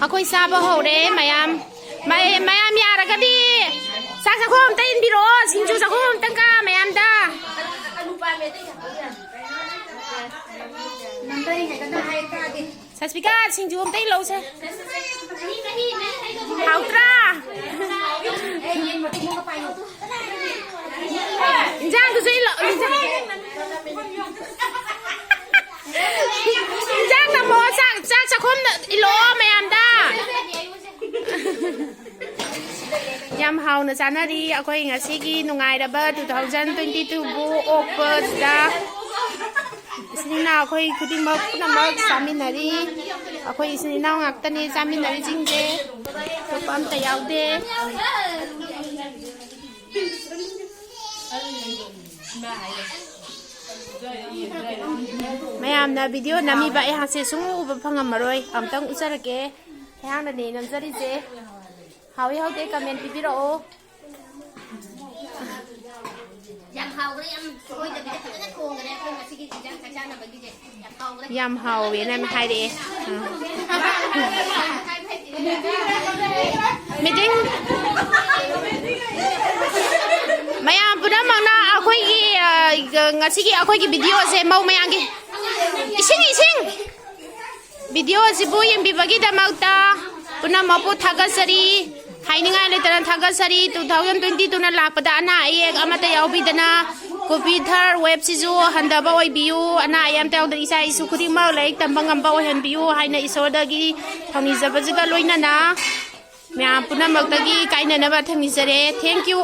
ꯑꯩꯈꯣꯏ ꯆꯥꯕ ꯍꯧꯔꯦ ꯃꯌꯥꯝ ꯃꯌꯥꯝ ꯌꯥꯔꯒꯗꯤ ꯆꯥꯛ ꯆꯥꯛꯈꯨꯝ ꯑꯝꯇ ꯏꯟꯕꯤꯔꯛꯑꯣ ꯁꯤꯡꯖꯨ ꯆꯥꯛꯈꯨꯝ ꯑꯝꯇꯪꯒ ꯃꯌꯥꯝꯗ ꯁꯁꯄꯤꯀꯥ ꯁꯤꯡꯖꯨ ꯑꯝꯇ ꯏꯜꯂꯧꯁꯦ ꯍꯥꯎꯇ꯭ꯔꯥ 인장도 일로 인장도 뭐 짝짝 홈 일로 매암다 ꯌꯥꯝ ꯍꯥꯎꯅ ꯆꯥꯅꯔꯤ ꯑꯩꯈꯣꯏ ꯉꯁꯤꯒꯤ ꯅꯨꯡꯉꯥꯏꯔꯕ 2022ꯕꯨ ꯑꯣꯛꯄꯗ ꯏꯆꯤꯟ ꯏꯅꯥꯎ ꯑꯩꯈꯣꯏ ꯈꯨꯗꯤꯡꯃꯛ ꯄꯨꯝꯅꯃꯛ ꯆꯥꯃꯤꯟꯅꯔꯤ ꯑꯩꯈꯣꯏ ꯏꯆꯤꯟ ꯏꯅꯥꯎ ꯉꯥꯛꯇꯅꯤ ꯆꯥꯃꯤꯟꯅꯔꯤꯁꯤꯡꯁꯦ ꯑꯇꯣꯞꯄ ꯑꯝꯇ ꯌꯥꯎꯗꯦ ꯃꯌꯥꯝꯅ ꯚꯤꯗꯤꯑꯣ ꯅꯝꯃꯤꯕ ꯑꯩꯍꯥꯛꯁꯦ ꯁꯨꯡꯎ ꯎꯕ ꯐꯪꯉꯝꯃꯔꯣꯏ ꯑꯝꯇꯪ ꯎꯠꯆꯔꯛꯀꯦ ꯑꯩꯍꯥꯛꯅꯅꯦ ꯅꯝꯖꯔꯤꯁꯦ ꯍꯥꯎꯏ ꯍꯥꯎꯇꯦ ꯀꯃꯦꯟ ꯄꯤꯕꯤꯔꯛꯑꯣ ꯌꯥꯝ ꯍꯥꯎꯋꯦꯅ ꯍꯥꯏꯔꯛꯑꯦ ꯃꯤꯇꯤꯡ ꯃꯌꯥꯝ ꯄꯨꯝꯅꯃꯛꯅ ꯑꯩꯈꯣꯏꯒꯤ ꯉꯁꯤꯒꯤ ꯑꯩꯈꯣꯏꯒꯤ ꯚꯤꯗꯤꯑꯣꯁꯦ ꯃꯧ ꯃꯌꯥꯝꯒꯤ ꯏꯁꯤꯡ ꯚꯤꯗꯤꯑꯣꯁꯤꯕꯨ ꯌꯦꯡꯕꯤꯕꯒꯤꯗꯃꯛꯇ ꯄꯨꯝꯅꯃꯛꯄꯨ ꯊꯥꯒꯠꯆꯔꯤ ꯍꯥꯏꯅꯤꯡꯉꯥꯏ ꯂꯩꯇꯅ ꯊꯥꯒꯠꯆꯔꯤ 2022ꯅ ꯂꯥꯛꯄꯗ ꯑꯅꯥ ꯑꯌꯦꯛ ꯑꯃꯠꯇ ꯌꯥꯎꯕꯤꯗꯅ ꯀꯣꯚꯤꯗ ꯊꯥꯔ ꯋꯦꯕꯁꯤꯁꯨ ꯍꯟꯊꯕ ꯑꯣꯏꯕꯤꯌꯨ ꯑꯅꯥ ꯑꯌꯦꯛ ꯑꯃꯠꯇ ꯌꯥꯎꯗꯅ ꯏꯆꯥ ꯏꯁꯨ ꯈꯨꯗꯤꯡꯃꯛ ꯂꯥꯏꯔꯤꯛ ꯇꯝꯕ ꯉꯝꯕ ꯑꯣꯏꯍꯟꯕꯤꯌꯨ ꯍꯥꯏꯅ ꯏꯁꯣꯔꯗꯒꯤ ꯊꯧꯅꯤꯖꯕꯁꯤꯒ ꯂꯣꯏꯅꯅ ꯃꯌꯥꯝ ꯄꯨꯝꯅꯃꯛꯇꯒꯤ ꯀꯥꯏꯅꯅꯕ ꯊꯧꯅꯤꯖꯔꯦ ꯊꯦꯡꯛ ꯌꯨ